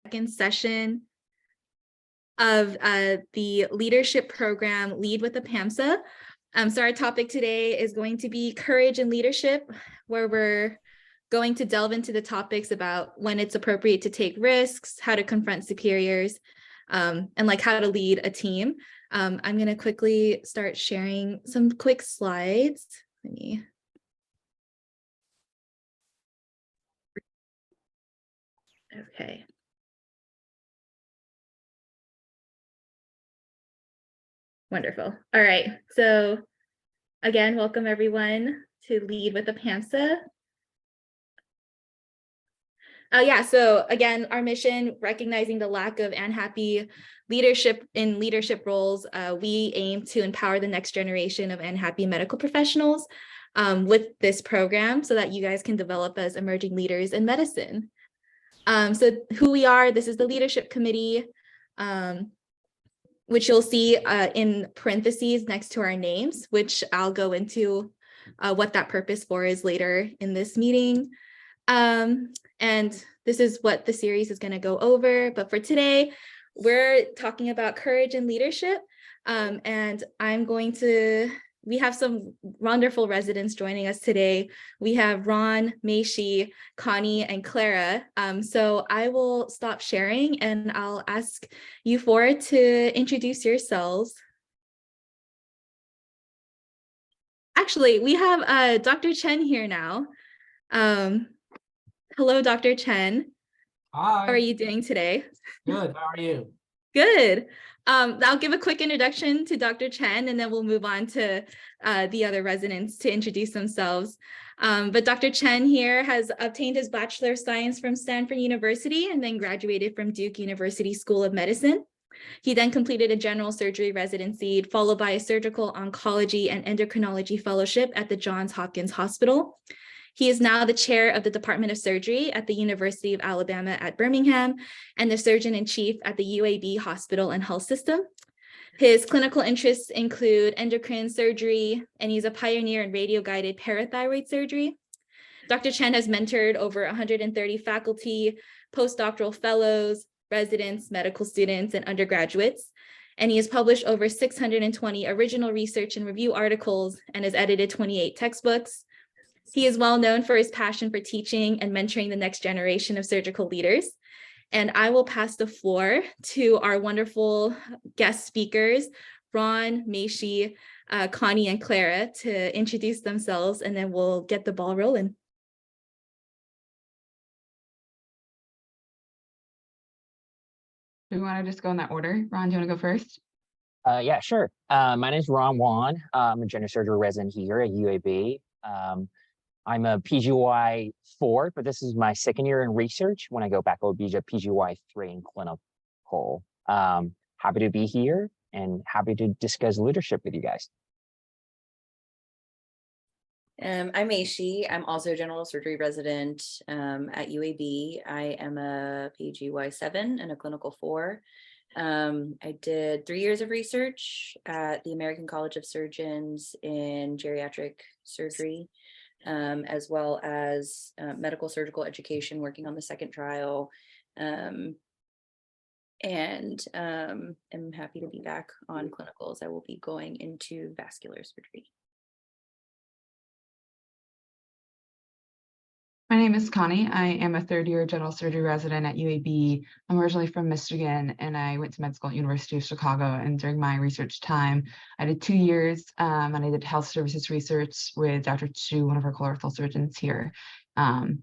second session of the leadership program Lead with APAMSA. So our topic today is going to be courage and leadership, where we're going to delve into the topics about when it's appropriate to take risks, how to confront superiors, and like how to lead a team. I'm going to quickly start sharing some quick slides. Let me. Okay. Wonderful. All right. So again, welcome everyone to Lead with APAMSA. So again, our mission, recognizing the lack of unhappy leadership in leadership roles, we aim to empower the next generation of unhappy medical professionals with this program so that you guys can develop as emerging leaders in medicine. So who we are, this is the leadership committee, which you'll see in parentheses next to our names, which I'll go into what that purpose for is later in this meeting. And this is what the series is going to go over. But for today, we're talking about courage and leadership. And we have some wonderful residents joining us today. We have Ron, Meishi, Connie, and Clara. So I will stop sharing and I'll ask you four to introduce yourselves. Actually, we have Dr. Chen here now. Hello, Dr. Chen. Hi. How are you doing today? Good. How are you? Good. I'll give a quick introduction to Dr. Chen, and then we'll move on to the other residents to introduce themselves. But Dr. Chen here has obtained his Bachelor of Science from Stanford University and then graduated from Duke University School of Medicine. He then completed a general surgery residency, followed by a surgical oncology and endocrinology fellowship at the Johns Hopkins Hospital. He is now the chair of the Department of Surgery at the University of Alabama at Birmingham and the surgeon-in-chief at the UAB Hospital and Health System. His clinical interests include endocrine surgery, and he's a pioneer in radio-guided parathyroid surgery. Dr. Chen has mentored over 130 faculty, postdoctoral fellows, residents, medical students, and undergraduates. And he has published over 620 original research and review articles and has edited 28 textbooks. He is well known for his passion for teaching and mentoring the next generation of surgical leaders. And I will pass the floor to our wonderful guest speakers, Ron, Meishi, Connie, and Clara, to introduce themselves, and then we'll get the ball rolling. Do we want to just go in that order? Ron, do you want to go first? Yeah, sure. My name is Ron Wan. I'm a general surgery resident here at UAB. I'm a PGY 4, but this is my second year in research. When I go back, I'll be a PGY 3 in clinical. Happy to be here and happy to discuss leadership with you guys. I'm Meishi. I'm also a general surgery resident at UAB. I am a PGY 7 and a clinical 4. I did 3 years of research at the American College of Surgeons in geriatric surgery, as well as medical surgical education, working on the second trial. And I'm happy to be back on clinicals. I will be going into vascular surgery. My name is Connie. I am a third-year general surgery resident at UAB. I'm originally from Michigan, and I went to med school at University of Chicago. And during my research time, I did 2 years, and I did health services research with Dr. Chu, one of our colorectal surgeons here. And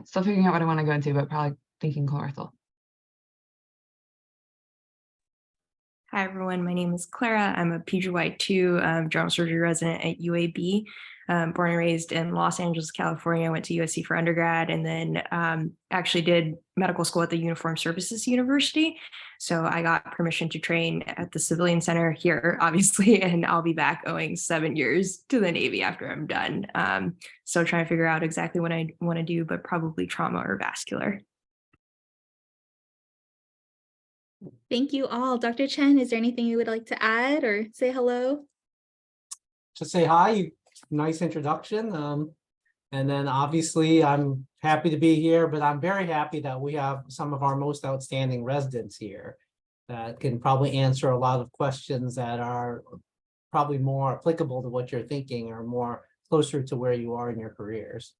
still figuring out what I want to go into, but probably thinking colorectal. Hi, everyone. My name is Clara. I'm a PGY 2 general surgery resident at UAB. Born and raised in Los Angeles, California. I went to USC for undergrad and then actually did medical school at the Uniformed Services University. So I got permission to train at the Civilian Center here, obviously, and I'll be back owing 7 years to the Navy after I'm done. So trying to figure out exactly what I want to do, but probably trauma or vascular. Thank you all. Dr. Chen, is there anything you would like to add or say hello? To say hi, nice introduction. And then obviously I'm happy to be here, but I'm very happy that we have some of our most outstanding residents here that can probably answer a lot of questions that are probably more applicable to what you're thinking or more closer to where you are in your careers.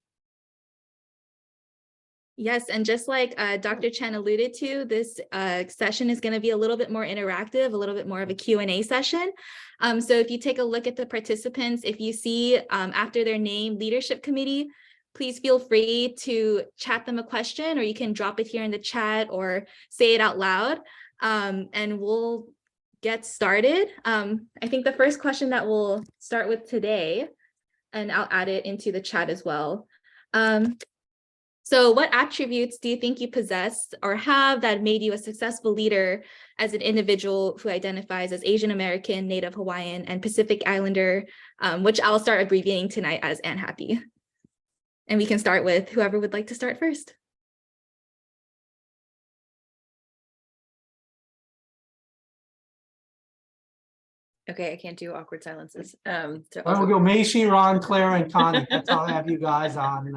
Yes, and just like Dr. Chen alluded to, this session is going to be a little bit more interactive, a little bit more of a Q&A session. So if you take a look at the participants, if you see after their name leadership committee, please feel free to chat them a question, or you can drop it here in the chat or say it out loud, and we'll get started. I think the first question that we'll start with today, and I'll add it into the chat as well. So what attributes do you think you possess or have that made you a successful leader as an individual who identifies as Asian American, Native Hawaiian, and Pacific Islander, which I'll start abbreviating tonight as ANHAPPY. And we can start with whoever would like to start first. Okay, I can't do awkward silences. So Well, we'll go Maishi, Ron, Clara, and Connie. That's how I have you guys on.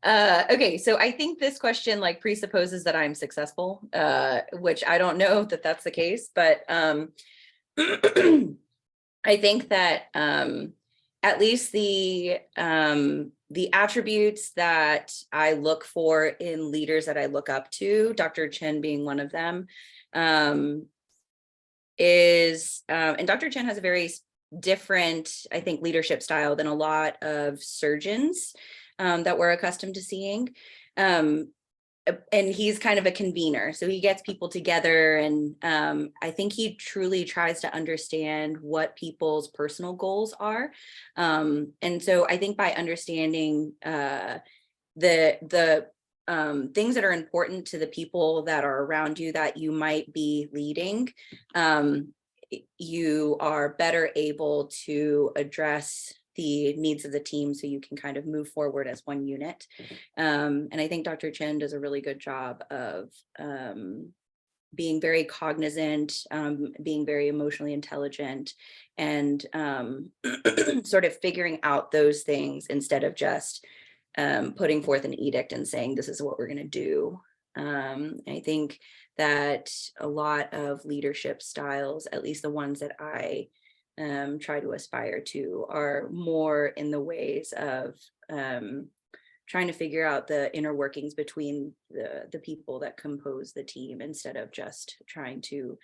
Okay, so I think this question like presupposes that I'm successful, which I don't know that that's the case, but I think that at least the attributes that I look for in leaders that I look up to, Dr. Chen being one of them, is, and Dr. Chen has a very different, I think, leadership style than a lot of surgeons that we're accustomed to seeing. And he's kind of a convener. So he gets people together, and I think he truly tries to understand what people's personal goals are. And so I think by understanding the things that are important to the people that are around you that you might be leading, you are better able to address the needs of the team so you can kind of move forward as one unit. And I think Dr. Chen does a really good job of being very cognizant, being very emotionally intelligent, and sort of figuring out those things instead of just putting forth an edict and saying, this is what we're going to do. I think that a lot of leadership styles, at least the ones that I try to aspire to, are more in the ways of trying to figure out the inner workings between the people that compose the team, instead of just trying to,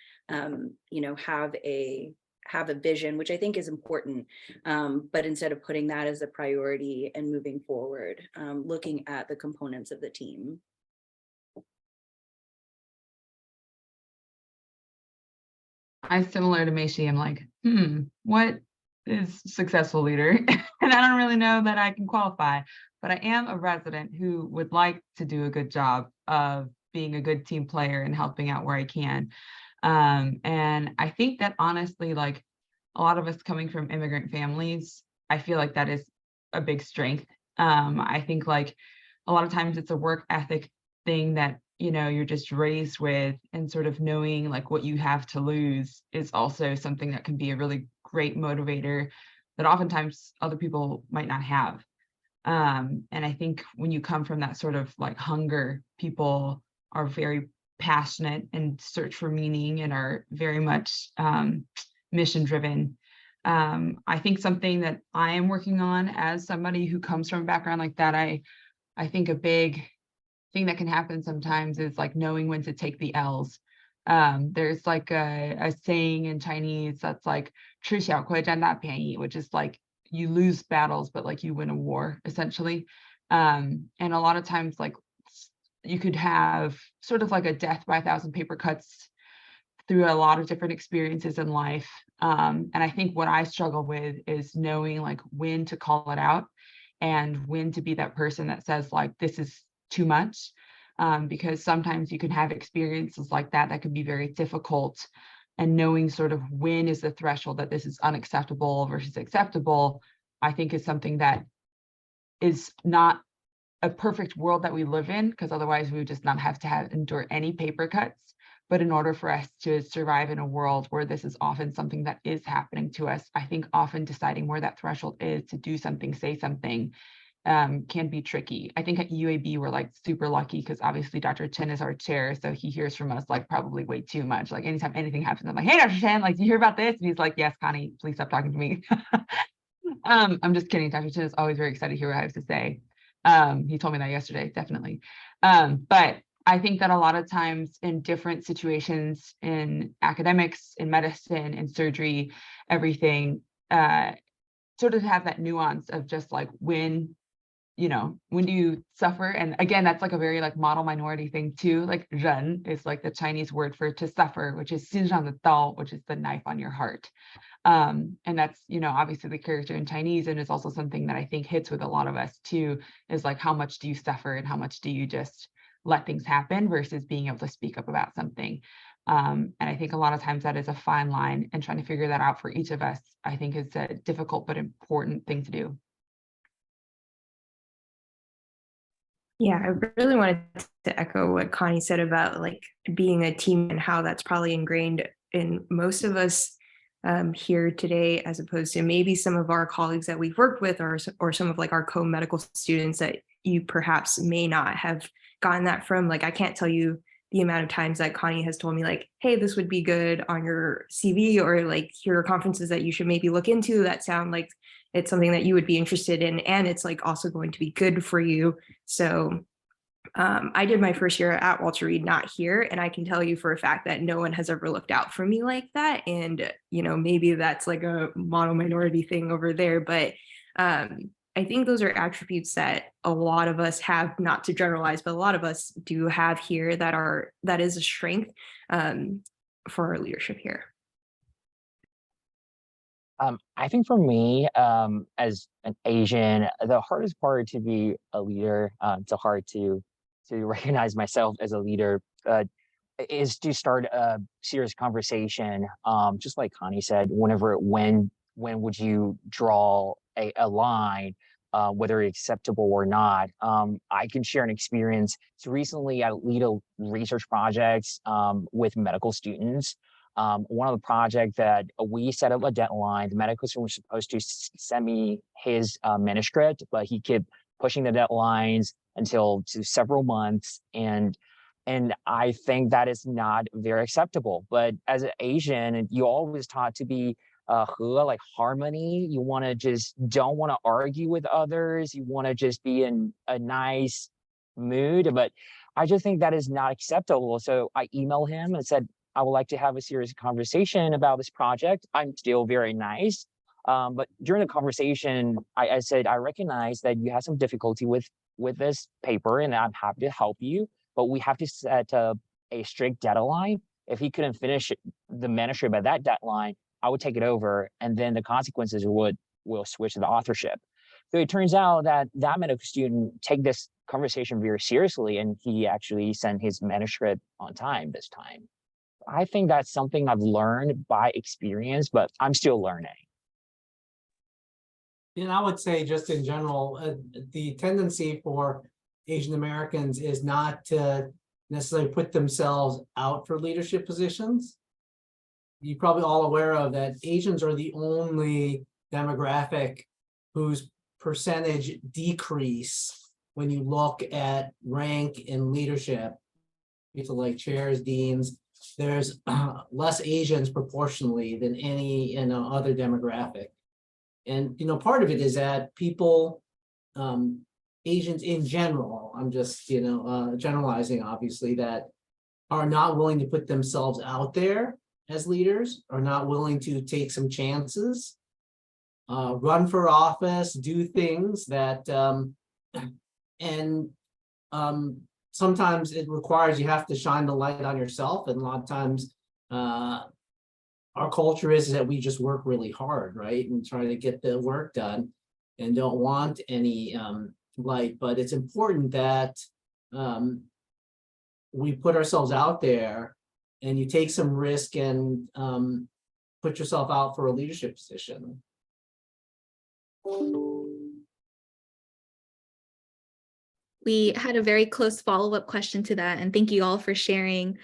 have a vision, which I think is important, but instead of putting that as a priority and moving forward, looking at the components of the team. I'm similar to Maishi. I'm like, what is successful leader? And I don't really know that I can qualify, but I am a resident who would like to do a good job of being a good team player and helping out where I can. And I think that honestly, like a lot of us coming from immigrant families, I feel like that is a big strength. I think like a lot of times it's a work ethic thing that, you're just raised with, and sort of knowing like what you have to lose is also something that can be a really great motivator that oftentimes other people might not have. And I think when you come from that sort of like hunger, people are very passionate and search for meaning and are very much mission driven. I think something that I am working on as somebody who comes from a background like that, I think a big thing that can happen sometimes is like knowing when to take the L's. There's like a saying in Chinese that's like 吃小亏占大便宜, which is like you lose battles, but like you win a war essentially. And a lot of times like you could have sort of like a death by 1,000 paper cuts through a lot of different experiences in life. And I think what I struggle with is knowing like when to call it out and when to be that person that says like, this is too much, because sometimes you can have experiences like that can be very difficult, and knowing sort of when is the threshold that this is unacceptable versus acceptable, I think is something that is not a perfect world that we live in, because otherwise we would just not have to endure any paper cuts. But in order for us to survive in a world where this is often something that is happening to us, I think often deciding where that threshold is to do something, say something, can be tricky. I think at UAB, we're like super lucky because obviously Dr. Chen is our chair. So he hears from us like probably way too much. Like anytime anything happens, I'm like, hey, Dr. Chen, like, do you hear about this? And he's like, yes, Connie, please stop talking to me. I'm just kidding. Dr. Chen is always very excited to hear what I have to say. He told me that yesterday, definitely. But I think that a lot of times in different situations in academics, in medicine, in surgery, everything, sort of have that nuance of just like when do you suffer? And again, that's like a very like model minority thing too. Like 人 is like the Chinese word for to suffer, which is 心上的刀, which is the knife on your heart. And that's, obviously the character in Chinese, and it's also something that I think hits with a lot of us too, is like, how much do you suffer and how much do you just let things happen versus being able to speak up about something. And I think a lot of times that is a fine line, and trying to figure that out for each of us, I think is a difficult but important thing to do. Yeah, I really wanted to echo what Connie said about like being a team and how that's probably ingrained in most of us here today, as opposed to maybe some of our colleagues that we've worked with, or some of like our co-medical students that you perhaps may not have gotten that from. Like, I can't tell you the amount of times that Connie has told me like, hey, this would be good on your CV, or like, here are conferences that you should maybe look into that sound like it's something that you would be interested in, and it's like also going to be good for you. So I did my first year at Walter Reed, not here, and I can tell you for a fact that no one has ever looked out for me like that. And maybe that's like a mono minority thing over there, but I think those are attributes that a lot of us have, not to generalize, but a lot of us do have here that is a strength for our leadership here. I think for me, as an Asian, the hardest part to be a leader, it's hard to recognize myself as a leader, is to start a serious conversation. Just like Connie said, when would you draw a line, whether it's acceptable or not? I can share an experience. So recently, I lead a research project with medical students. One of the projects that we set up a deadline, the medical student was supposed to send me his manuscript, but he kept pushing the deadlines until several months. And I think that is not very acceptable. But as an Asian, you always taught to be like harmony. You want to don't want to argue with others. You want to just be in a nice mood. But I just think that is not acceptable. So I emailed him and said, I would like to have a serious conversation about this project. I'm still very nice. But during the conversation, I said, I recognize that you have some difficulty with this paper, and I'm happy to help you, but we have to set a strict deadline. If he couldn't finish the manuscript by that deadline, I would take it over, and then the consequences will switch to the authorship. So it turns out that medical student take this conversation very seriously, and he actually sent his manuscript on time this time. I think that's something I've learned by experience, but I'm still learning. And I would say just in general, the tendency for Asian Americans is not to necessarily put themselves out for leadership positions. You're probably all aware of that Asians are the only demographic whose percentage decrease when you look at rank in leadership. It's like chairs, deans. There's less Asians proportionally than any other demographic. And part of it is that people, Asians in general, I'm just generalizing obviously, that are not willing to put themselves out there as leaders, are not willing to take some chances, run for office, do things that sometimes it requires you have to shine the light on yourself, and a lot of times our culture is that we just work really hard, right, and try to get the work done and don't want any light. But it's important that we put ourselves out there, and you take some risk and put yourself out for a leadership position. We had a very close follow-up question to that, and thank you all for sharing.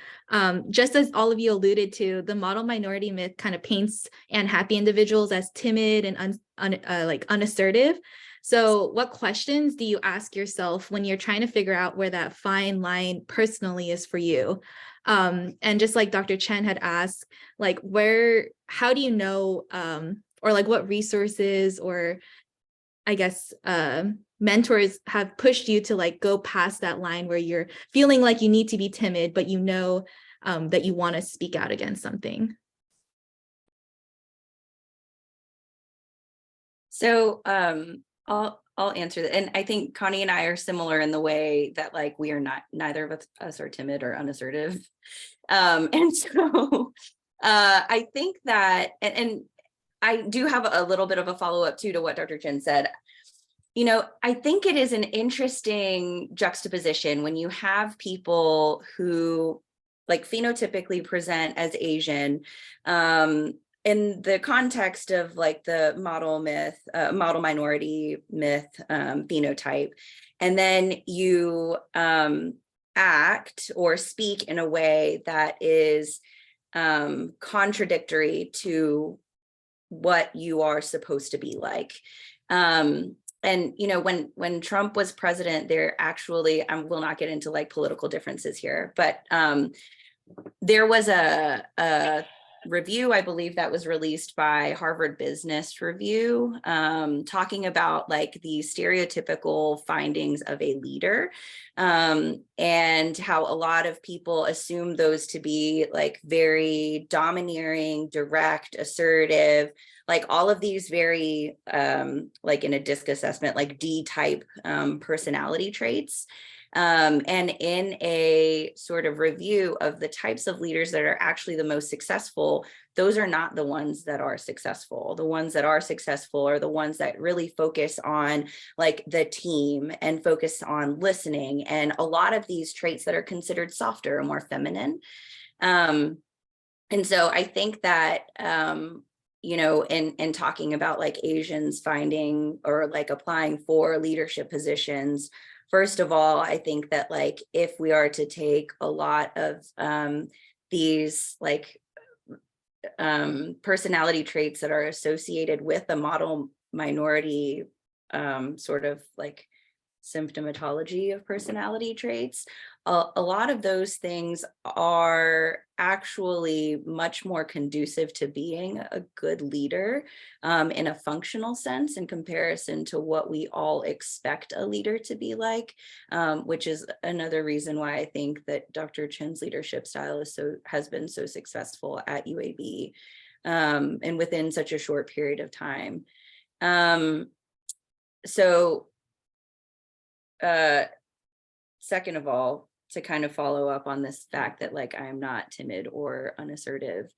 Just as all of you alluded to, the model minority myth kind of paints unhappy individuals as timid and unassertive. So what questions do you ask yourself when you're trying to figure out where that fine line personally is for you? And just like Dr. Chen had asked, like how do you know, or like what resources or I guess mentors have pushed you to like go past that line where you're feeling like you need to be timid, but you know that you want to speak out against something? So I'll answer that. And I think Connie and I are similar in the way that like we are neither of us are timid or unassertive. And so I think that, and I do have a little bit of a follow-up too to what Dr. Chen said. You know, I think it is an interesting juxtaposition when you have people who like phenotypically present as Asian, in the context of like the model minority myth phenotype, and then you act or speak in a way that is contradictory to what you are supposed to be like. And you know, when Trump was president, there actually, I will not get into like political differences here, but there was a review, I believe, that was released by Harvard Business Review, talking about like the stereotypical findings of a leader, and how a lot of people assume those to be like very domineering, direct, assertive, like all of these very, like in a DISC assessment, like D-type personality traits. And in a sort of review of the types of leaders that are actually the most successful, those are not the ones that are successful. The ones that are successful are the ones that really focus on like the team and focus on listening, and a lot of these traits that are considered softer and more feminine. And so I think that, you know, in talking about like Asians finding or like applying for leadership positions, first of all, I think that like if we are to take a lot of these like personality traits that are associated with the model minority sort of like symptomatology of personality traits, a lot of those things are actually much more conducive to being a good leader in a functional sense in comparison to what we all expect a leader to be like, which is another reason why I think that Dr. Chen's leadership style has been so successful at UAB, and within such a short period of time. Second of all, to kind of follow up on this fact that like I'm not timid or unassertive,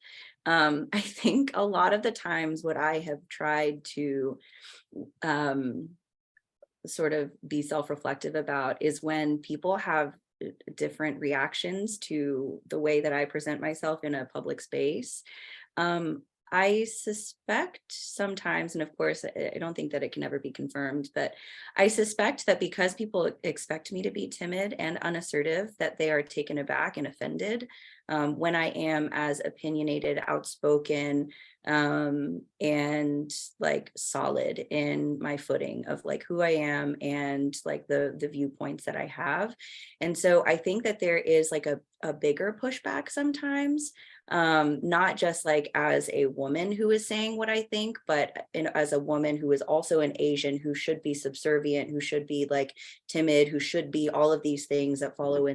I think a lot of the times what I have tried to sort of be self-reflective about is when people have different reactions to the way that I present myself in a public space. I suspect sometimes, and of course, I don't think that it can ever be confirmed, but I suspect that because people expect me to be timid and unassertive, that they are taken aback and offended when I am as opinionated, outspoken, and like solid in my footing of like who I am and like the viewpoints that I have. And so I think that there is like a bigger pushback sometimes, not just like as a woman who is saying what I think, but as a woman who is also an Asian, who should be subservient, who should be like timid, who should be all of these things that fall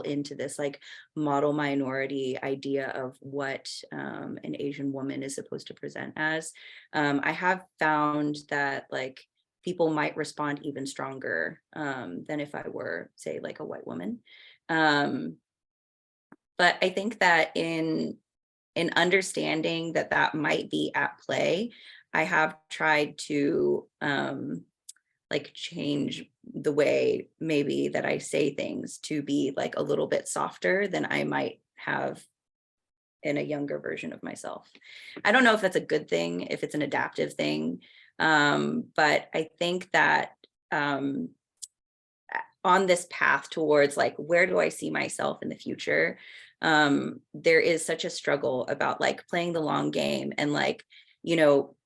into this like model minority idea of what an Asian woman is supposed to present as. I have found that like people might respond even stronger than if I were, say, like a white woman. But I think that in understanding that that might be at play, I have tried to like change the way maybe that I say things to be like a little bit softer than I might have in a younger version of myself. I don't know if that's a good thing, if it's an adaptive thing, but I think that on this path towards like, where do I see myself in the future? There is such a struggle about like playing the long game and like,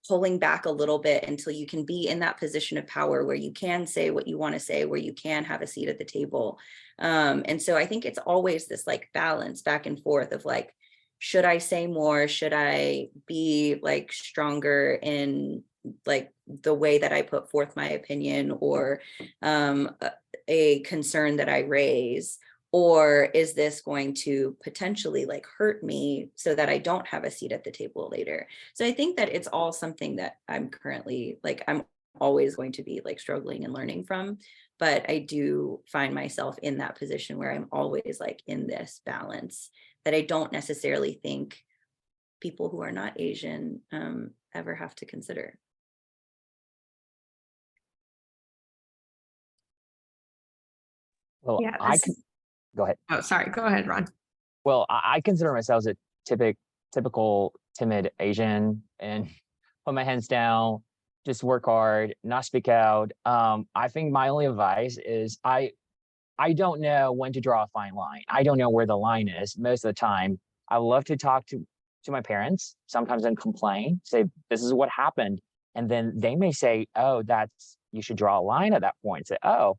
pulling back a little bit until you can be in that position of power where you can say what you want to say, where you can have a seat at the table. And so I think it's always this like balance back and forth of like, should I say more? Should I be like stronger in like the way that I put forth my opinion or a concern that I raise? Or is this going to potentially like hurt me so that I don't have a seat at the table later? So I think that it's all something that I'm currently like, I'm always going to be like struggling and learning from. But I do find myself in that position where I'm always like in this balance that I don't necessarily think people who are not Asian ever have to consider. Well, Yeah. go ahead. Oh, sorry. Go ahead, Ron. Well, I consider myself a typical timid Asian, and put my hands down, just work hard, not speak out. I think my only advice is I don't know when to draw a fine line. I don't know where the line is most of the time. I love to talk to my parents, sometimes and complain, say, this is what happened. And then they may say, oh, you should draw a line at that point. Say, oh,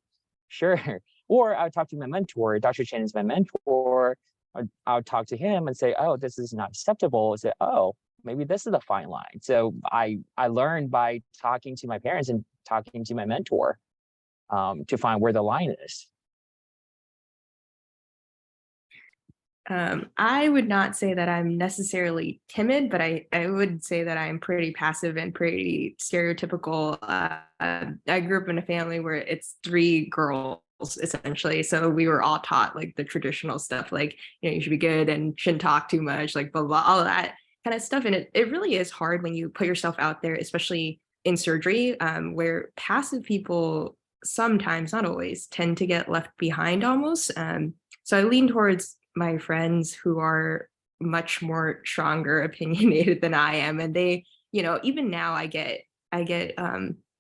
sure. Or I would talk to my mentor, Dr. Chen is my mentor. I would talk to him and say, oh, this is not acceptable. And say, oh, maybe this is the fine line. So I learned by talking to my parents and talking to my mentor to find where the line is. I would not say that I'm necessarily timid, but I would say that I'm pretty passive and pretty stereotypical. I grew up in a family where it's 3 girls essentially. So we were all taught like the traditional stuff, like, you should be good and shouldn't talk too much, like blah, blah, all of that kind of stuff. And it really is hard when you put yourself out there, especially in surgery, where passive people sometimes, not always, tend to get left behind almost. So I lean towards my friends who are much more stronger opinionated than I am. And they, even now I get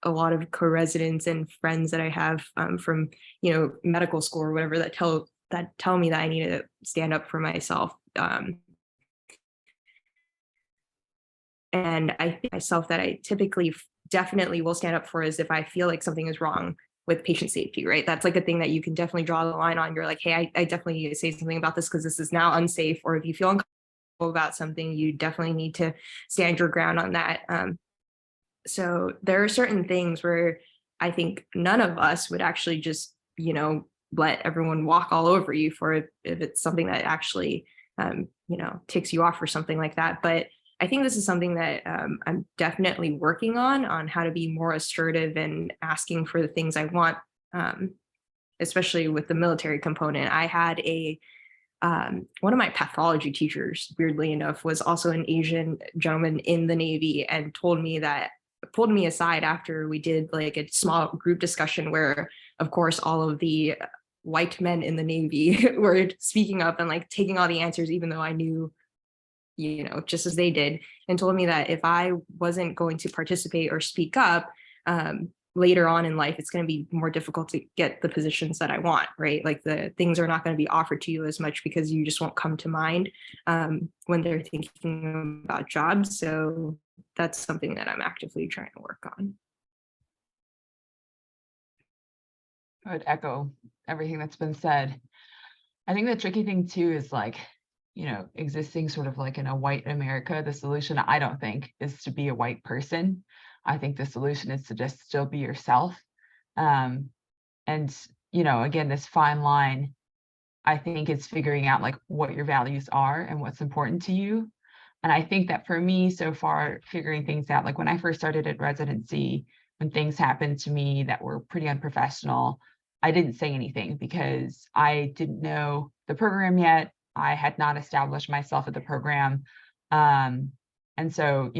a lot of co-residents and friends that I have from, medical school or whatever that tell me that I need to stand up for myself. And I think myself that I typically definitely will stand up for is if I feel like something is wrong with patient safety, right? That's like a thing that you can definitely draw the line on. You're like, hey, I definitely need to say something about this because this is now unsafe. Or if you feel uncomfortable about something, you definitely need to stand your ground on that. So there are certain things where I think none of us would actually just, let everyone walk all over you for if it's something that actually, ticks you off or something like that. But I think this is something that I'm definitely working on how to be more assertive and asking for the things I want, especially with the military component. I had one of my pathology teachers, weirdly enough, was also an Asian gentleman in the Navy and pulled me aside after we did like a small group discussion where, of course, all of the white men in the Navy were speaking up and like taking all the answers, even though I knew, just as they did, and told me that if I wasn't going to participate or speak up, later on in life, it's going to be more difficult to get the positions that I want, right? Like the things are not going to be offered to you as much because you just won't come to mind when they're thinking about jobs. So that's something that I'm actively trying to work on. I would echo everything that's been said. I think the tricky thing too is like, existing sort of like in a white America, the solution I don't think is to be a white person. I think the solution is to just still be yourself. And, again, this fine line, I think it's figuring out like what your values are and what's important to you. And I think that for me so far, figuring things out, like when I first started at residency, when things happened to me that were pretty unprofessional, I didn't say anything because I didn't know the program yet. I had not established myself at the program. And so,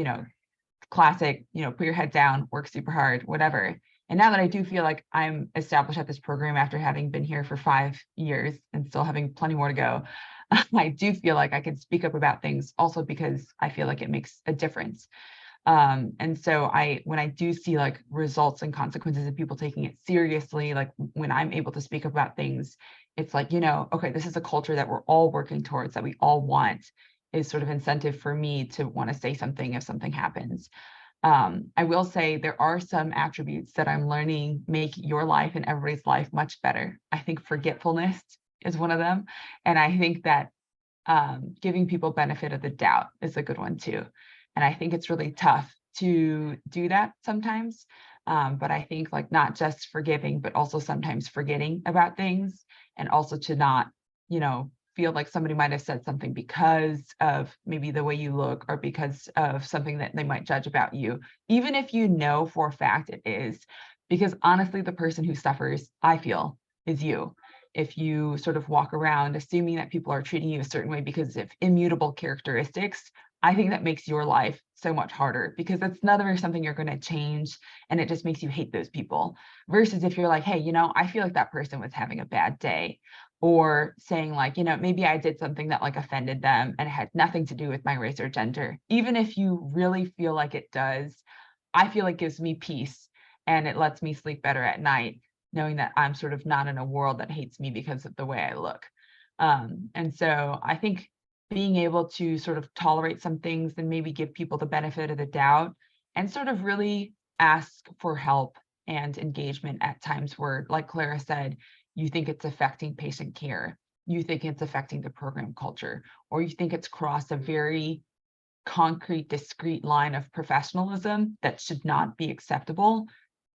classic, put your head down, work super hard, whatever. And now that I do feel like I'm established at this program after having been here for 5 years and still having plenty more to go, I do feel like I can speak up about things also because I feel like it makes a difference. And so when I do see like results and consequences of people taking it seriously, like when I'm able to speak about things, it's like, okay, this is a culture that we're all working towards, that we all want, is sort of incentive for me to want to say something if something happens. I will say there are some attributes that I'm learning make your life and everybody's life much better. I think forgetfulness is one of them. And I think that giving people benefit of the doubt is a good one too. And I think it's really tough to do that sometimes. But I think like not just forgiving, but also sometimes forgetting about things, and also to not, feel like somebody might have said something because of maybe the way you look or because of something that they might judge about you, even if you know for a fact it is. Because honestly, the person who suffers, I feel, is you. If you sort of walk around assuming that people are treating you a certain way because of immutable characteristics, I think that makes your life so much harder, because that's never something you're going to change, and it just makes you hate those people. Versus if you're like, hey, I feel like that person was having a bad day, or saying like, maybe I did something that like offended them and it had nothing to do with my race or gender. Even if you really feel like it does, I feel it gives me peace, and it lets me sleep better at night, knowing that I'm sort of not in a world that hates me because of the way I look. And so I think being able to sort of tolerate some things and maybe give people the benefit of the doubt, and sort of really ask for help and engagement at times where, like Clara said, you think it's affecting patient care, you think it's affecting the program culture, or you think it's crossed a very concrete, discrete line of professionalism that should not be acceptable,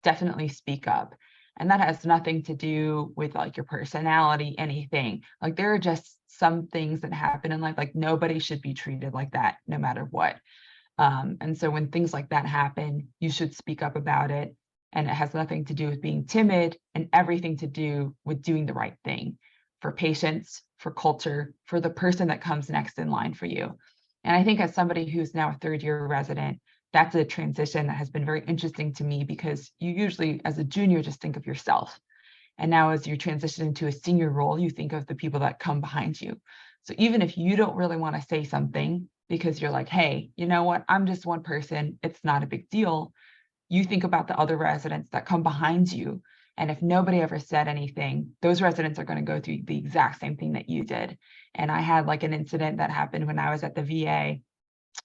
definitely speak up. And that has nothing to do with like your personality, anything. Like there are just some things that happen in life, like nobody should be treated like that, no matter what. And so when things like that happen, you should speak up about it. And it has nothing to do with being timid, and everything to do with doing the right thing for patients, for culture, for the person that comes next in line for you. And I think as somebody who's now a third-year resident, that's a transition that has been very interesting to me, because you usually, as a junior, just think of yourself. And now as you transition into a senior role, you think of the people that come behind you. So even if you don't really want to say something because you're like, hey, you know what, I'm just one person, it's not a big deal, you think about the other residents that come behind you. And if nobody ever said anything, those residents are going to go through the exact same thing that you did. And I had like an incident that happened when I was at the VA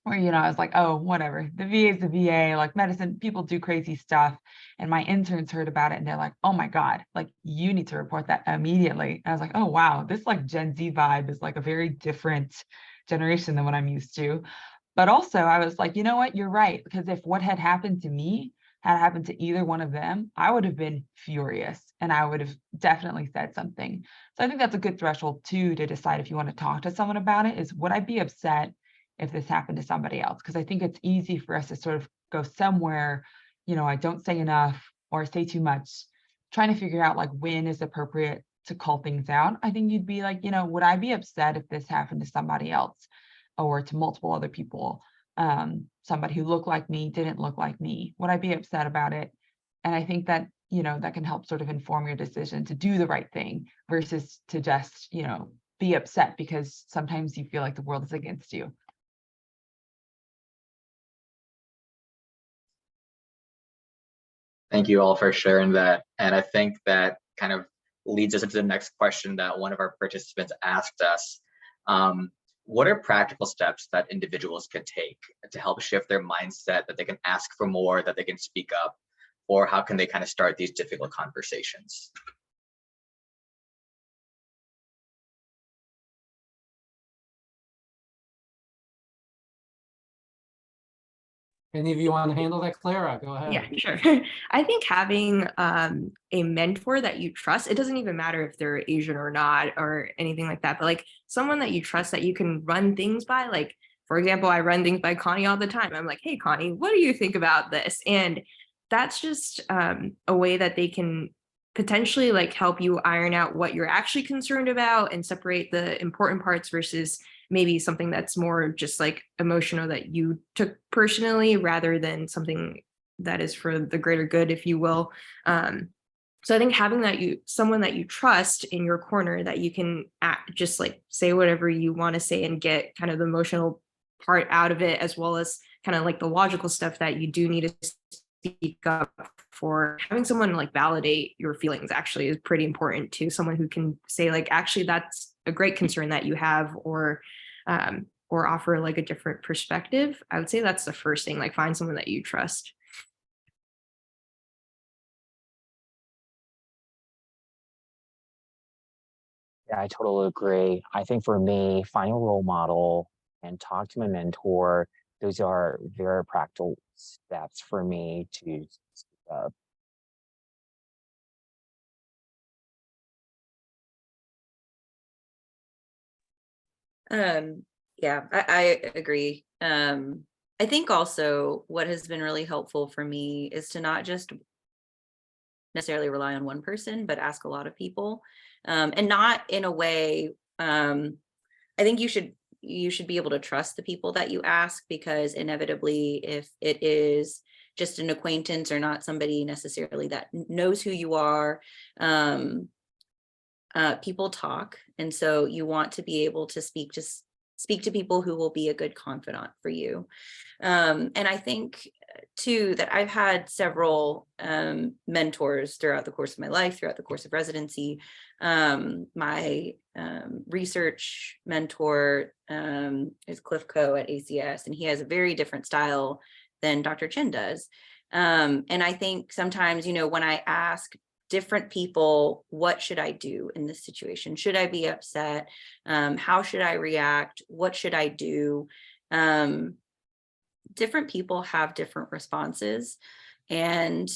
where, I was like, oh, whatever, the VA is the VA, like medicine, people do crazy stuff. And my interns heard about it and they're like, oh my God, like you need to report that immediately. And I was like, oh, wow, this like Gen Z vibe is like a very different generation than what I'm used to. But also I was like, you know what, you're right. Because if what had happened to me had happened to either one of them, I would have been furious and I would have definitely said something. So I think that's a good threshold too, to decide if you want to talk to someone about it, is would I be upset if this happened to somebody else? Because I think it's easy for us to sort of go somewhere, I don't say enough or say too much, trying to figure out like when is appropriate to call things out. I think you'd be like, would I be upset if this happened to somebody else or to multiple other people? Somebody who looked like me, didn't look like me, would I be upset about it? And I think that, that can help sort of inform your decision to do the right thing versus to just, be upset because sometimes you feel like the world is against you. Thank you all for sharing that. And I think that kind of leads us into the next question that one of our participants asked us. What are practical steps that individuals could take to help shift their mindset, that they can ask for more, that they can speak up, or how can they kind of start these difficult conversations? Any of you want to handle that, Clara? Go ahead. Yeah, sure. I think having a mentor that you trust, it doesn't even matter if they're Asian or not or anything like that, but like someone that you trust that you can run things by. Like, for example, I run things by Connie all the time. I'm like, hey, Connie, what do you think about this? And that's just a way that they can potentially like help you iron out what you're actually concerned about and separate the important parts versus maybe something that's more just like emotional that you took personally rather than something that is for the greater good, if you will. So I think having someone that you trust in your corner that you can just like say whatever you want to say and get kind of the emotional part out of it, as well as kind of like the logical stuff that you do need to speak up for. Having someone like validate your feelings actually is pretty important too. Someone who can say like, actually, that's a great concern that you have, or offer like a different perspective. I would say that's the first thing, like find someone that you trust. Yeah, I totally agree. I think for me, finding a role model and talk to my mentor, those are very practical steps for me to speak up. Yeah, I agree. I think also what has been really helpful for me is to not just necessarily rely on one person, but ask a lot of people, and not in a way. I think you should be able to trust the people that you ask, because inevitably, if it is just an acquaintance or not somebody necessarily that knows who you are, people talk, and so you want to be able to speak to people who will be a good confidant for you. And I think too that I've had several mentors throughout the course of my life, throughout the course of residency. My research mentor is Cliff Coe at ACS, and he has a very different style than Dr. Chen does. And I think sometimes, when I ask different people, what should I do in this situation? Should I be upset? How should I react? What should I do? Different people have different responses, and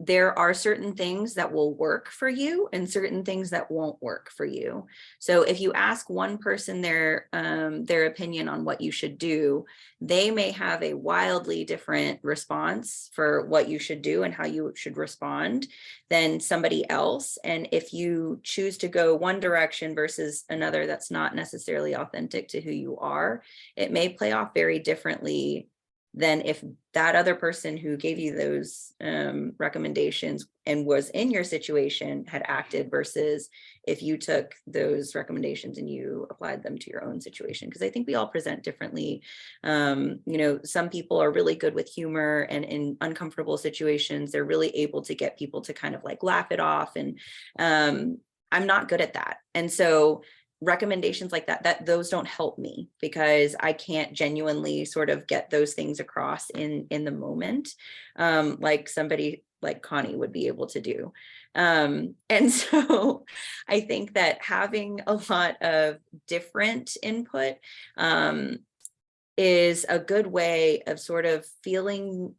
there are certain things that will work for you and certain things that won't work for you. So if you ask one person their opinion on what you should do, they may have a wildly different response for what you should do and how you should respond than somebody else. And if you choose to go one direction versus another that's not necessarily authentic to who you are, it may play off very differently than if that other person who gave you those recommendations and was in your situation had acted, versus if you took those recommendations and you applied them to your own situation. Because I think we all present differently. Some people are really good with humor, and in uncomfortable situations, they're really able to get people to kind of like laugh it off. And I'm not good at that. And so recommendations like that those don't help me, because I can't genuinely sort of get those things across in the moment, like somebody like Connie would be able to do. And so I think that having a lot of different input is a good way of sort of feeling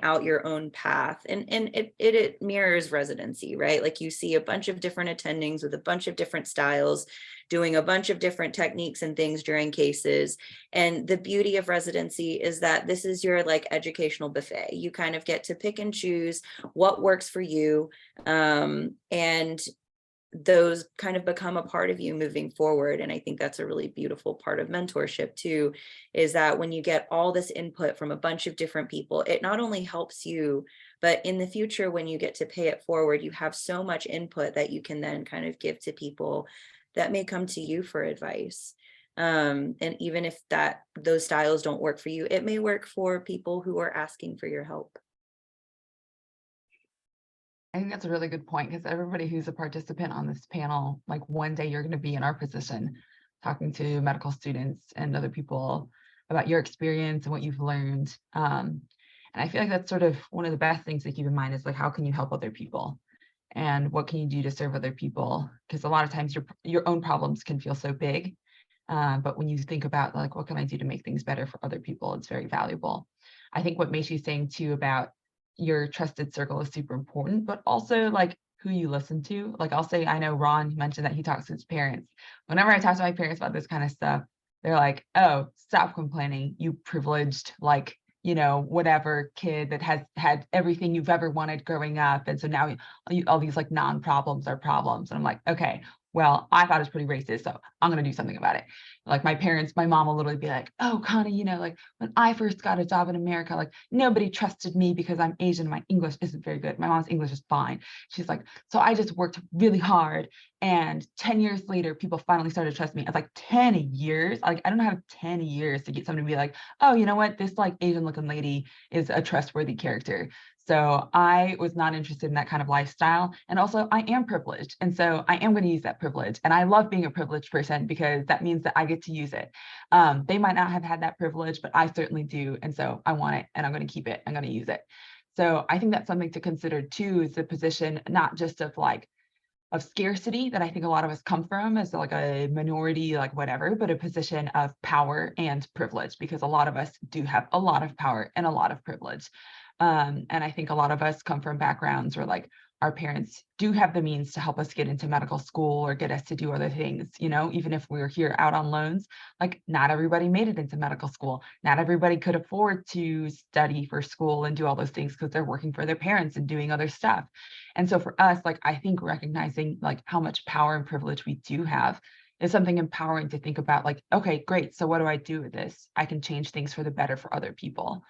out your own path, and it mirrors residency, right? Like you see a bunch of different attendings with a bunch of different styles doing a bunch of different techniques and things during cases. And the beauty of residency is that this is your like educational buffet. You kind of get to pick and choose what works for you, and those kind of become a part of you moving forward. And I think that's a really beautiful part of mentorship too, is that when you get all this input from a bunch of different people, it not only helps you, but in the future, when you get to pay it forward, you have so much input that you can then kind of give to people that may come to you for advice. And even if those styles don't work for you, it may work for people who are asking for your help. I think that's a really good point, because everybody who's a participant on this panel, like one day you're going to be in our position talking to medical students and other people about your experience and what you've learned. And I feel like that's sort of one of the best things to keep in mind, is like, how can you help other people? And what can you do to serve other people? Because a lot of times your own problems can feel so big. But when you think about like, what can I do to make things better for other people, it's very valuable. I think what Maishi's saying too about your trusted circle is super important, but also like who you listen to. Like I'll say, I know Ron mentioned that he talks to his parents. Whenever I talk to my parents about this kind of stuff, they're like, oh, stop complaining, you privileged, like, whatever kid that has had everything you've ever wanted growing up. And so now all these like non-problems are problems. And I'm like, okay, well, I thought it was pretty racist, so I'm going to do something about it. Like my mom will literally be like, oh, Connie, you know, like when I first got a job in America, like nobody trusted me because I'm Asian. My English isn't very good. My mom's English is fine. She's like, so I just worked really hard. And 10 years later, people finally started to trust me. I was like, 10 years? Like, I don't have 10 years to get someone to be like, oh, you know what? This like Asian looking lady is a trustworthy character. So I was not interested in that kind of lifestyle. And also I am privileged. And so I am going to use that privilege. And I love being a privileged person because that means that I get to use it. They might not have had that privilege, but I certainly do. And so I want it and I'm going to keep it. I'm going to use it. So I think that's something to consider too, is the position, not just of scarcity that I think a lot of us come from as like a minority, like whatever, but a position of power and privilege, because a lot of us do have a lot of power and a lot of privilege. And I think a lot of us come from backgrounds where like our parents do have the means to help us get into medical school or get us to do other things, you know, even if we were here out on loans, like not everybody made it into medical school. Not everybody could afford to study for school and do all those things because they're working for their parents and doing other stuff. And so for us, like, I think recognizing like how much power and privilege we do have is something empowering to think about, like, okay, great. So what do I do with this? I can change things for the better for other people.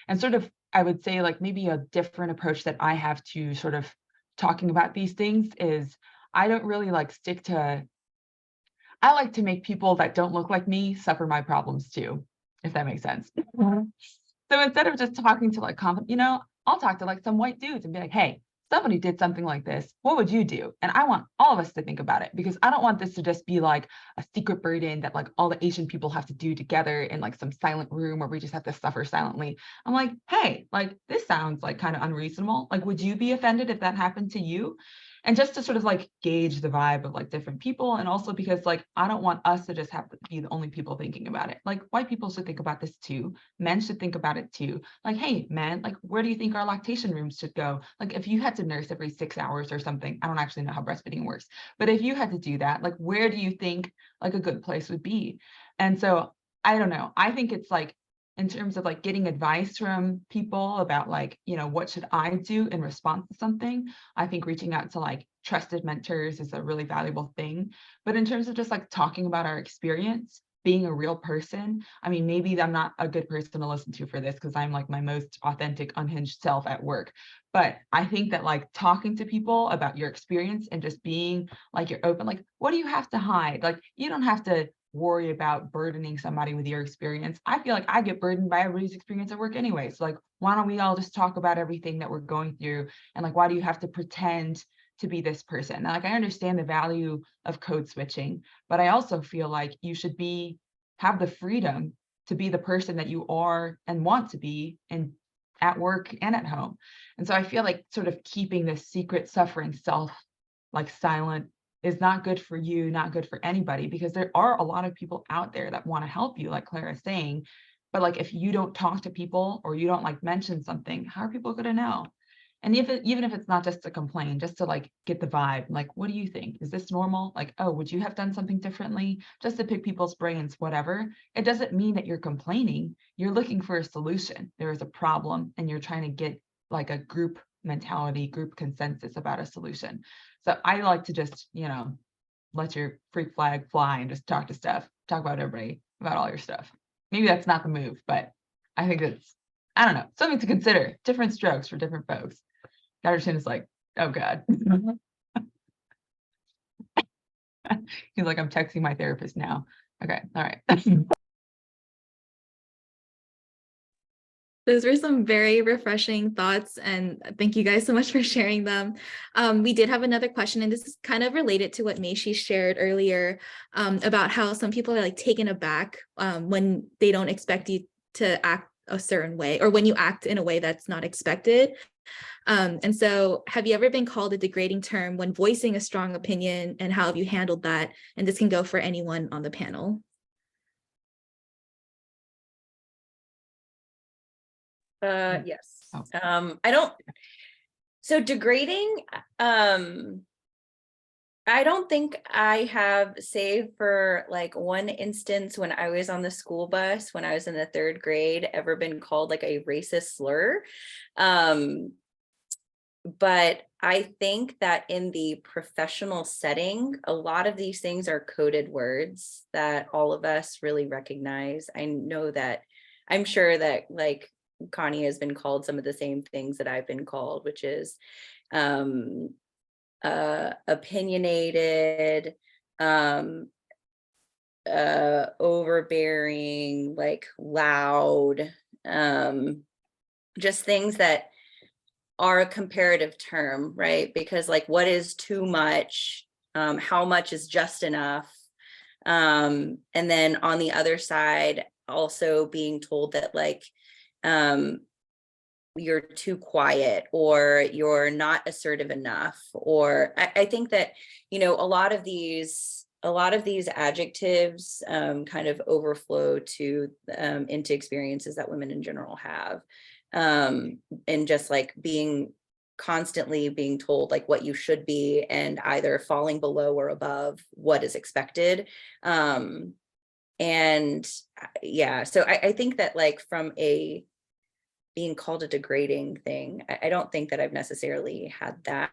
And sort of, I would say like maybe a different approach that I have to sort of talking about these things is I don't really like stick to, I like to make people that don't look like me suffer my problems too, if that makes sense. So instead of just talking to like, you know, I'll talk to like some white dudes and be like, hey, somebody did something like this. What would you do? And I want all of us to think about it because I don't want this to just be like a secret burden that like all the Asian people have to do together in like some silent room where we just have to suffer silently. I'm like, hey, like this sounds like kind of unreasonable. Like, would you be offended if that happened to you? And just to sort of like gauge the vibe of like different people. And also because like, I don't want us to just have to be the only people thinking about it. Like white people should think about this too. Men should think about it too. Like, hey, man, like, where do you think our lactation rooms should go? Like, if you had to nurse every 6 hours or something, I don't actually know how breastfeeding works, but if you had to do that, like, where do you think like a good place would be? And so I don't know. I think it's like, in terms of like getting advice from people about like, you know, what should I do in response to something? I think reaching out to like trusted mentors is a really valuable thing. But in terms of just like talking about our experience, being a real person, I mean, maybe I'm not a good person to listen to for this because I'm like my most authentic, unhinged self at work. But I think that like talking to people about your experience and just being like you're open, like, what do you have to hide? Like, you don't have to worry about burdening somebody with your experience. I feel like I get burdened by everybody's experience at work anyway. So like, why don't we all just talk about everything that we're going through? And like, why do you have to pretend to be this person? And like, I understand the value of code switching, but I also feel like you should have the freedom to be the person that you are and want to be and at work and at home. And so I feel like sort of keeping this secret suffering self like silent is not good for you, not good for anybody, because there are a lot of people out there that want to help you, like Clara is saying. But like, if you don't talk to people or you don't like mention something, how are people going to know? And even if it's not just to complain, just to like get the vibe, like, what do you think? Is this normal? Like, oh, would you have done something differently? Just to pick people's brains, whatever. It doesn't mean that you're complaining. You're looking for a solution. There is a problem and you're trying to get like a group mentality, group consensus about a solution. So I like to just, you know, let your freak flag fly and just talk about everybody, about all your stuff. Maybe that's not the move, but I think it's, I don't know, something to consider. Different strokes for different folks. Dr. Chen is like, oh God. He's like, I'm texting my therapist now. Okay, all right. Those were some very refreshing thoughts, and thank you guys so much for sharing them. We did have another question, and this is kind of related to what Meishi shared earlier about how some people are like taken aback when they don't expect you to act a certain way, or when you act in a way that's not expected. And so have you ever been called a degrading term when voicing a strong opinion, and how have you handled that? And this can go for anyone on the panel. Yes. Oh. I don't, so degrading, I don't think I have, save for like one instance when I was on the school bus, when I was in the 3rd grade, ever been called like a racist slur. but I think that in the professional setting, a lot of these things are coded words that all of us really recognize. I know that I'm sure that like Connie has been called some of the same things that I've been called, which is opinionated, overbearing, like loud, just things that are a comparative term, right? Because like, what is too much? How much is just enough? And then on the other side, also being told that like, you're too quiet, or you're not assertive enough, or I think that, you know, a lot of these adjectives kind of overflow to into experiences that women in general have, and just like constantly being told like what you should be, and either falling below or above what is expected. And yeah, so I think that like from a being called a degrading thing, I don't think that I've necessarily had that,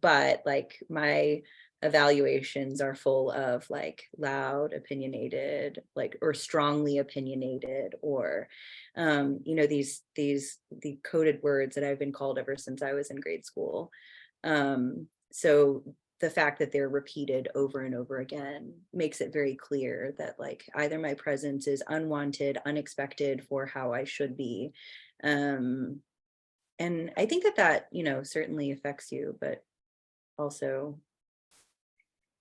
but like my evaluations are full of like loud, opinionated, like, or strongly opinionated, or you know, the coded words that I've been called ever since I was in grade school. So the fact that they're repeated over and over again makes it very clear that like either my presence is unwanted, unexpected for how I should be. And I think that you know, certainly affects you, but also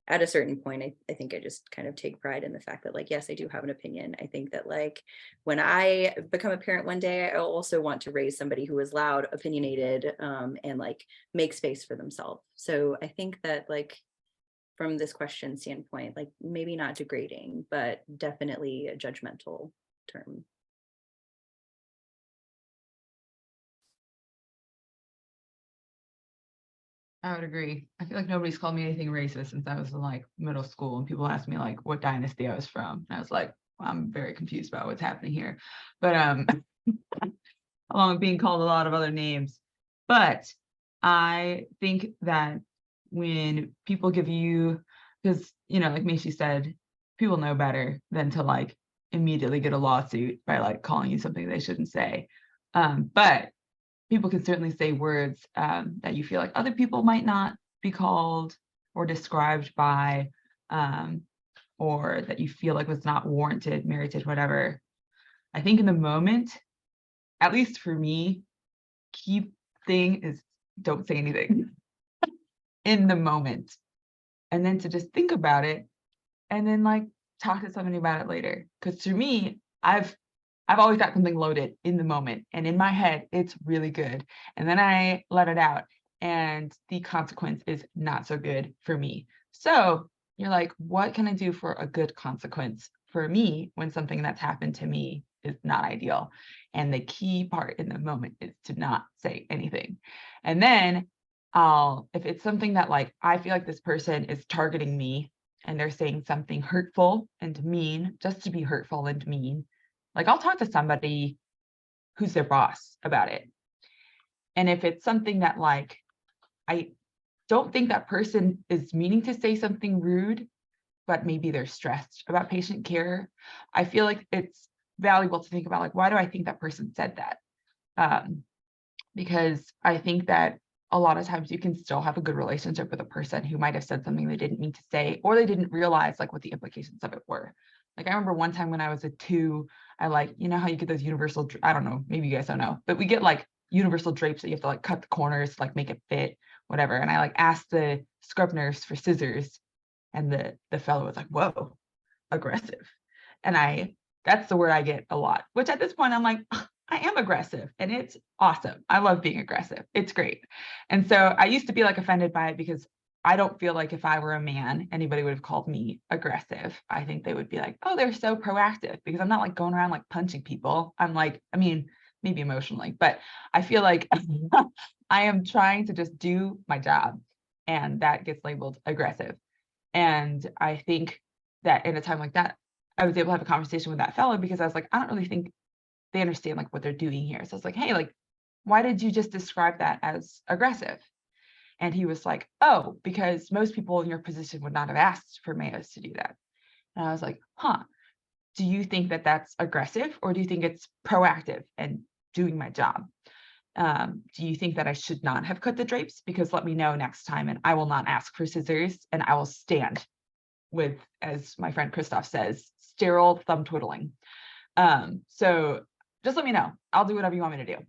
at a certain point, I think I just kind of take pride in the fact that like, yes, I do have an opinion. I think that like when I become a parent one day, I also want to raise somebody who is loud, opinionated, and like make space for themselves. So I think that like from this question standpoint, like maybe not degrading, but definitely a judgmental term. I would agree. I feel like nobody's called me anything racist since I was in like middle school, and people asked me like what dynasty I was from. And I was like, well, I'm very confused about what's happening here. But along with being called a lot of other names. But I think that when people give you, because you know, like Mishi said, people know better than to like immediately get a lawsuit by like calling you something they shouldn't say. But people can certainly say words that you feel like other people might not be called or described by, or that you feel like was not warranted, merited, whatever. I think in the moment, at least for me, key thing is don't say anything in the moment. And then to just think about it and then like talk to somebody about it later. Because to me, I've always got something loaded in the moment, and in my head, it's really good. And then I let it out, and the consequence is not so good for me. So you're like, what can I do for a good consequence for me when something that's happened to me is not ideal? And the key part in the moment is to not say anything. And then if it's something that like, I feel like this person is targeting me and they're saying something hurtful and mean, just to be hurtful and mean, like I'll talk to somebody who's their boss about it. And if it's something that like, I don't think that person is meaning to say something rude, but maybe they're stressed about patient care, I feel like it's valuable to think about like, why do I think that person said that? Because I think that a lot of times you can still have a good relationship with a person who might have said something they didn't mean to say, or they didn't realize like what the implications of it were. Like I remember one time when I was a 2, I like, you know how you get those universal, I don't know, maybe you guys don't know, but we get like universal drapes that you have to like cut the corners to like make it fit, whatever. And I like asked the scrub nurse for scissors, and the fellow was like, whoa, aggressive. And that's the word I get a lot, which at this point I'm like, I am aggressive and it's awesome. I love being aggressive. It's great. And so I used to be like offended by it because I don't feel like if I were a man, anybody would have called me aggressive. I think they would be like, oh, they're so proactive, because I'm not like going around like punching people. I'm like, I mean, maybe emotionally, but I feel like I am trying to just do my job, and that gets labeled aggressive. And I think that in a time like that, I was able to have a conversation with that fellow because I was like, I don't really think they understand like what they're doing here. So I was like, hey, like, why did you just describe that as aggressive? And he was like, oh, because most people in your position would not have asked for mayos to do that. And I was like, huh, do you think that that's aggressive, or do you think it's proactive and doing my job? Do you think that I should not have cut the drapes? Because let me know next time and I will not ask for scissors, and I will stand with, as my friend Christoph says, sterile thumb twiddling. So just let me know. I'll do whatever you want me to do.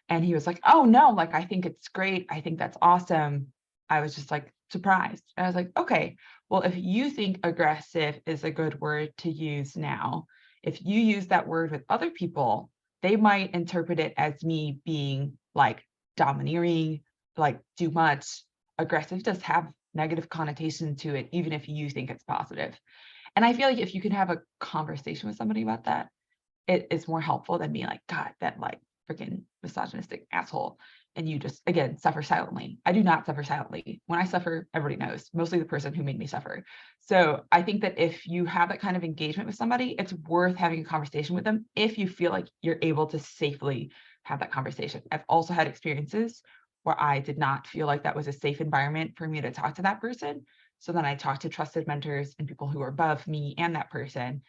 And he was like, oh no, like, I think it's great. I think that's awesome. I was just like surprised. I was like, okay, well, if you think aggressive is a good word to use now, if you use that word with other people, they might interpret it as me being like domineering, like too much. Aggressive does have negative connotation to it, even if you think it's positive. And I feel like if you can have a conversation with somebody about that, it is more helpful than being like, God, that like freaking misogynistic asshole. And you just, again, suffer silently. I do not suffer silently. When I suffer, everybody knows, mostly the person who made me suffer. So I think that if you have that kind of engagement with somebody, it's worth having a conversation with them if you feel like you're able to safely have that conversation. I've also had experiences where I did not feel like that was a safe environment for me to talk to that person. So then I talked to trusted mentors and people who are above me and that person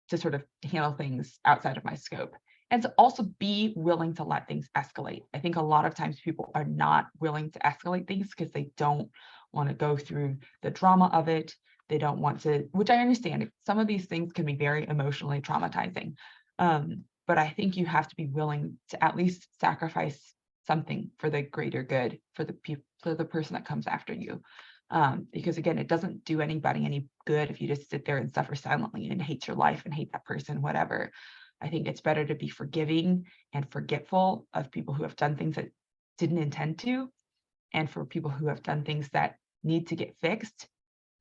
to sort of handle things outside of my scope. And to also be willing to let things escalate. I think a lot of times people are not willing to escalate things because they don't want to go through the drama of it. They don't want to, which I understand. Some of these things can be very emotionally traumatizing. But I think you have to be willing to at least sacrifice something for the greater good, for the person that comes after you. Because again, it doesn't do anybody any good if you just sit there and suffer silently and hate your life and hate that person, whatever. I think it's better to be forgiving and forgetful of people who have done things that didn't intend to, and for people who have done things that need to get fixed,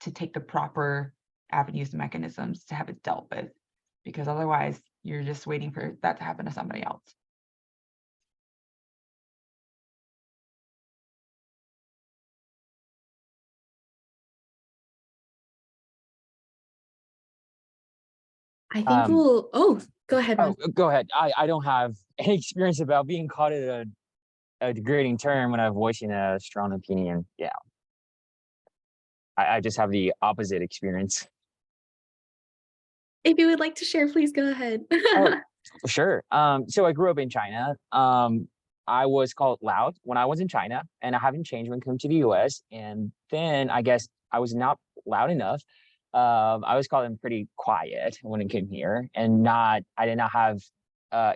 to take the proper avenues and mechanisms to have it dealt with, because otherwise you're just waiting for that to happen to somebody else. I think oh, go ahead, Ron. Oh, go ahead. I don't have any experience about being caught at a degrading term when I'm voicing a strong opinion. Yeah. I just have the opposite experience. If you would like to share, please go ahead. Oh, sure. So I grew up in China. I was called loud when I was in China, and I haven't changed when it came to the US. And then I guess I was not loud enough. I was called pretty quiet when it came here, and I did not have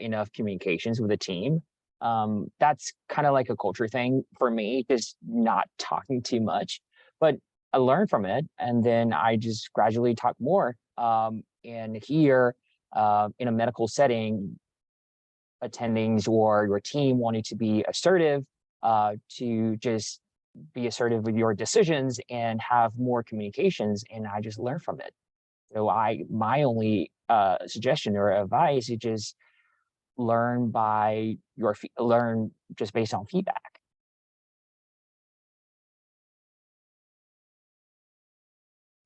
enough communications with the team. That's kind of like a culture thing for me, just not talking too much. But I learned from it, and then I just gradually talk more. And here, in a medical setting, attendings or your team wanting to be assertive, to just be assertive with your decisions and have more communications, and I just learn from it. So my only suggestion or advice is just learn just based on feedback.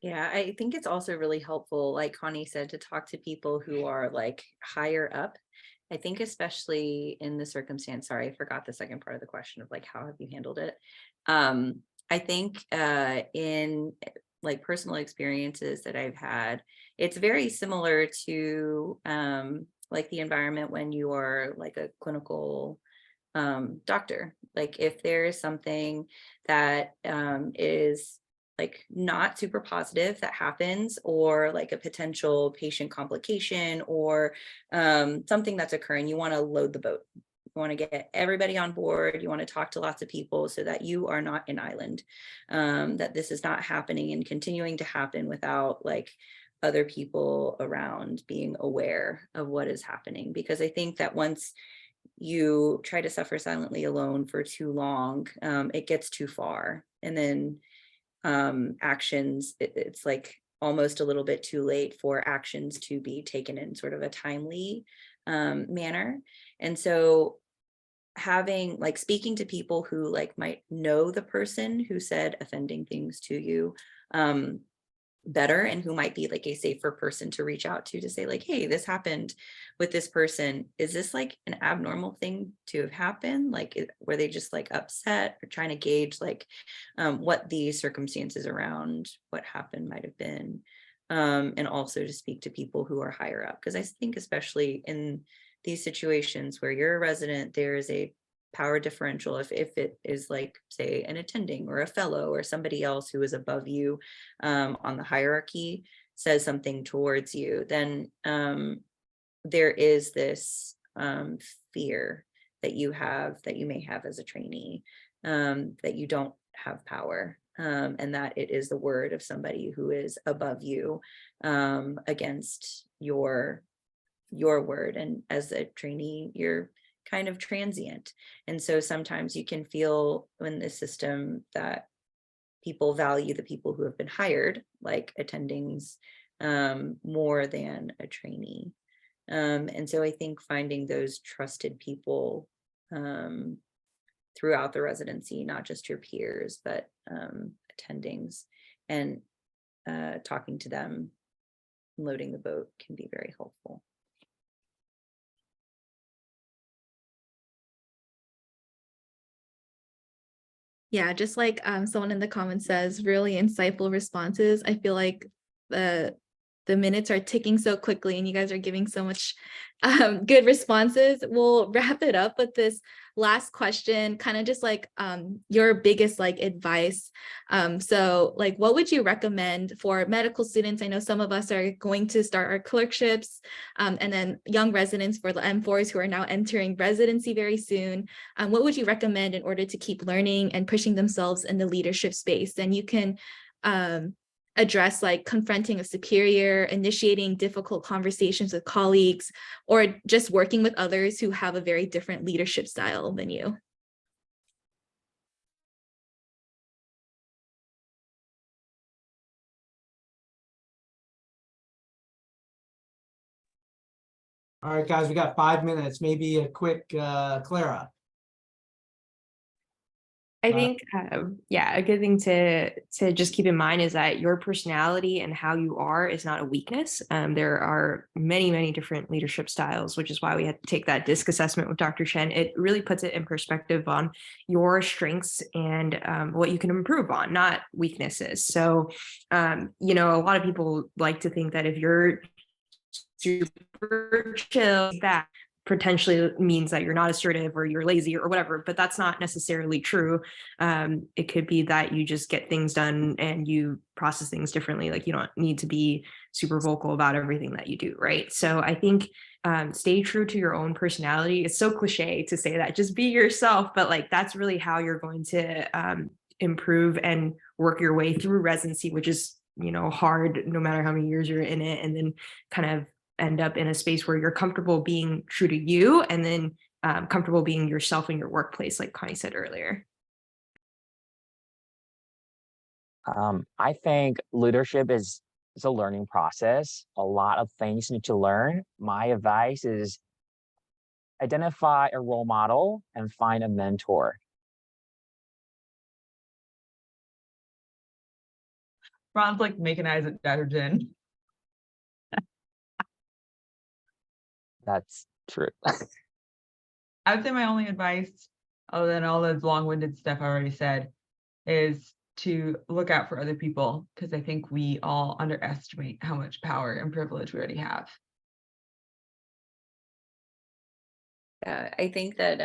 Yeah, I think it's also really helpful, like Connie said, to talk to people who are like higher up. I think especially in the circumstance, sorry, I forgot the second part of the question of like, how have you handled it? I think in like personal experiences that I've had, it's very similar to like the environment when you are like a clinical doctor. Like if there is something that is like not super positive that happens, or like a potential patient complication, or something that's occurring, you want to load the boat. You want to get everybody on board. You want to talk to lots of people so that you are not an island, that this is not happening and continuing to happen without like other people around being aware of what is happening. Because I think that once you try to suffer silently alone for too long, it gets too far. And then actions, it's like almost a little bit too late for actions to be taken in sort of a timely manner. And so having like speaking to people who like might know the person who said offending things to you, better and who might be like a safer person to reach out to say like, hey, this happened with this person. Is this like an abnormal thing to have happened? Like, were they just like upset, or trying to gauge like what the circumstances around what happened might have been. And also to speak to people who are higher up, because I think especially in these situations where you're a resident, there is a power differential. If it is like, say, an attending or a fellow or somebody else who is above you on the hierarchy says something towards you, then there is this fear that you may have as a trainee, that you don't have power, and that it is the word of somebody who is above you against your word. And as a trainee, you're kind of transient. And so sometimes you can feel in the system that people value the people who have been hired, like attendings, more than a trainee. And so I think finding those trusted people throughout the residency, not just your peers, but attendings, and talking to them, loading the boat can be very helpful. Yeah, just like someone in the comments says, really insightful responses. I feel like the minutes are ticking so quickly and you guys are giving so much good responses. We'll wrap it up with this last question, kind of just like your biggest like advice. So like, what would you recommend for medical students? I know some of us are going to start our clerkships, and then young residents for the M4s who are now entering residency very soon. What would you recommend in order to keep learning and pushing themselves in the leadership space? And you can address like confronting a superior, initiating difficult conversations with colleagues, or just working with others who have a very different leadership style than you. All right, guys, we got 5 minutes, maybe a quick Clara. I think, yeah, a good thing to just keep in mind is that your personality and how you are is not a weakness. There are many different leadership styles, which is why we had to take that DISC assessment with Dr. Chen. It really puts it in perspective on your strengths and what you can improve on, not weaknesses. So, you know, a lot of people like to think that if you're super chill, that potentially means that you're not assertive or you're lazy or whatever, but that's not necessarily true. It could be that you just get things done and you process things differently. Like, you don't need to be super vocal about everything that you do, right? So I think stay true to your own personality. It's so cliche to say that, just be yourself, but like that's really how you're going to improve and work your way through residency, which is, you know, hard no matter how many years you're in it, and then kind of end up in a space where you're comfortable being true to you, and then comfortable being yourself in your workplace, like Connie said earlier. I think leadership is a learning process. A lot of things need to learn. My advice is identify a role model and find a mentor. Ron's like making eyes at Dr. Jen. That's true. I would say my only advice, other than all those long-winded stuff I already said, is to look out for other people, because I think we all underestimate how much power and privilege we already have. I think that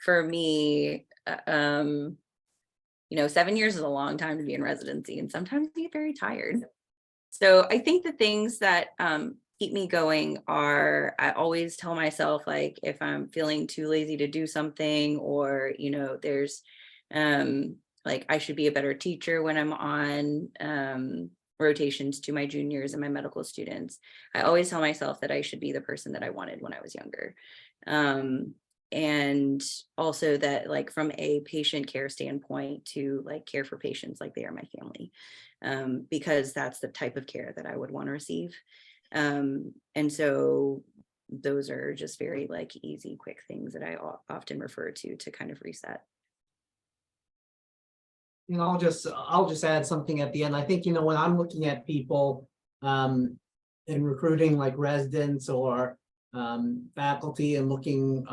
for me, you know, 7 years is a long time to be in residency, and sometimes you get very tired. So I think the things that keep me going are, I always tell myself, like, if I'm feeling too lazy to do something, or, you know, there's like, I should be a better teacher when I'm on rotations to my juniors and my medical students. I always tell myself that I should be the person that I wanted when I was younger. And also that, like, from a patient care standpoint, to like care for patients like they are my family, because that's the type of care that I would want to receive. And so those are just very like easy, quick things that I often refer to kind of reset. I'll just add something at the end. I think, when I'm looking at people in recruiting like residents or faculty and looking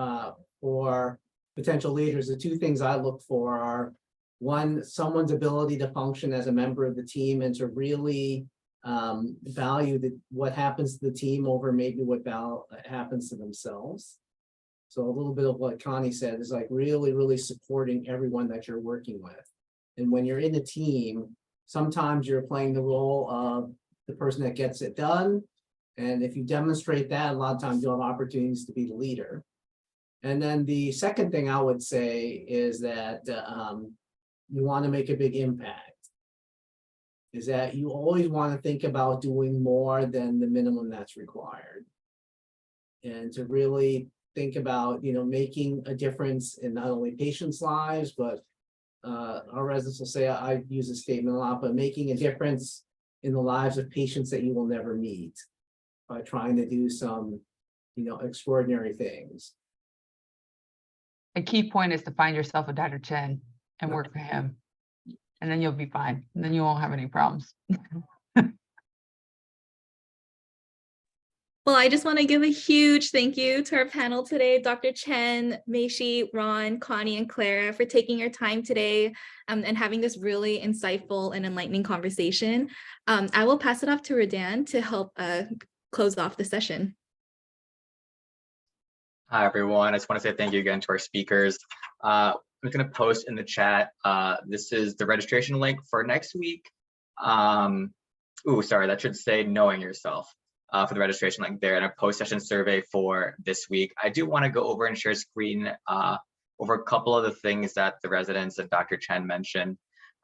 for potential leaders, the two things I look for are, one, someone's ability to function as a member of the team and to really value what happens to the team over maybe what happens to themselves. So a little bit of what Connie said is like really supporting everyone that you're working with. And when you're in a team, sometimes you're playing the role of the person that gets it done. And if you demonstrate that, a lot of times you'll have opportunities to be the leader. And then the second thing I would say is that you want to make a big impact. Is that you always want to think about doing more than the minimum that's required. And to really think about, making a difference in not only patients' lives, but our residents will say, I use this statement a lot, but making a difference in the lives of patients that you will never meet by trying to do some, extraordinary things. A key point is to find yourself a Dr. Chen and work for him. And then you'll be fine. And then you won't have any problems. Well, I just want to give a huge thank you to our panel today, Dr. Chen, Meishi, Ron, Connie, and Clara, for taking your time today and having this really insightful and enlightening conversation. I will pass it off to Radan to help close off the session. Hi, everyone. I just want to say thank you again to our speakers. I'm going to post in the chat. This is the registration link for next week. Sorry, that should say knowing yourself for the registration link there, and a post-session survey for this week. I do want to go over and share screen over a couple of the things that the residents and Dr. Chen mentioned.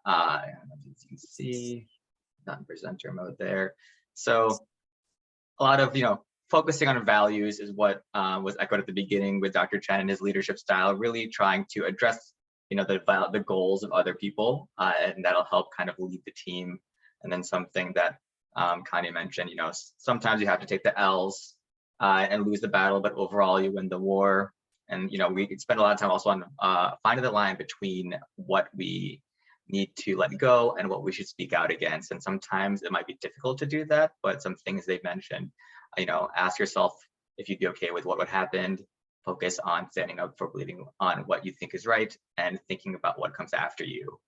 As you can see, not in presenter mode there. So a lot of, focusing on values is what was echoed at the beginning with Dr. Chen and his leadership style, really trying to address, the goals of other people, and that'll help kind of lead the team. And then something that Connie mentioned, sometimes you have to take the L's and lose the battle, but overall you win the war. And, we spend a lot of time also on finding the line between what we need to let go and what we should speak out against. And sometimes it might be difficult to do that, but some things they've mentioned, ask yourself if you'd be okay with what would happen, focus on standing up for believing on what you think is right and thinking about what comes after you.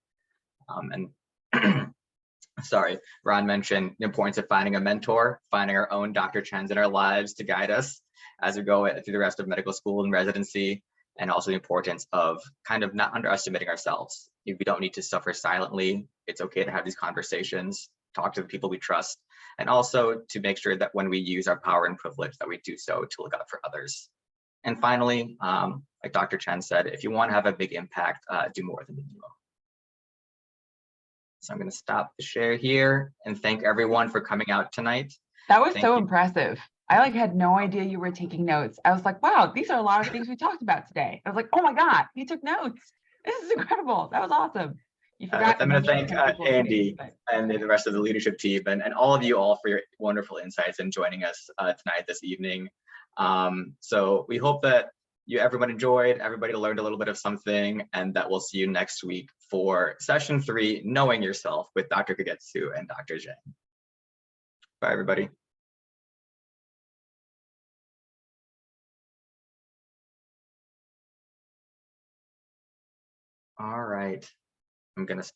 Sorry, Ron mentioned the importance of finding a mentor, finding our own Dr. Chens in our lives to guide us as we go through the rest of medical school and residency, and also the importance of kind of not underestimating ourselves. We don't need to suffer silently. It's okay to have these conversations, talk to the people we trust, and also to make sure that when we use our power and privilege that we do so to look out for others. And finally, like Dr. Chen said, if you want to have a big impact, do more than you do. So I'm going to stop the share here and thank everyone for coming out tonight. That was Thank so you. impressive. I had no idea you were taking notes. I was like, wow, these are a lot of things we talked about today. I was like, oh my God, he took notes. This is incredible. That was awesome. You forgot. I'm going to thank Andy but... and the rest of the leadership team and all of you all for your wonderful insights and joining us tonight, this evening. So we hope that everyone enjoyed, everybody learned a little bit of something, and that we'll see you next week for session 3, Knowing Yourself, with Dr. Kagetsu and Dr. Chen. Bye, everybody. All right, I'm going to stop.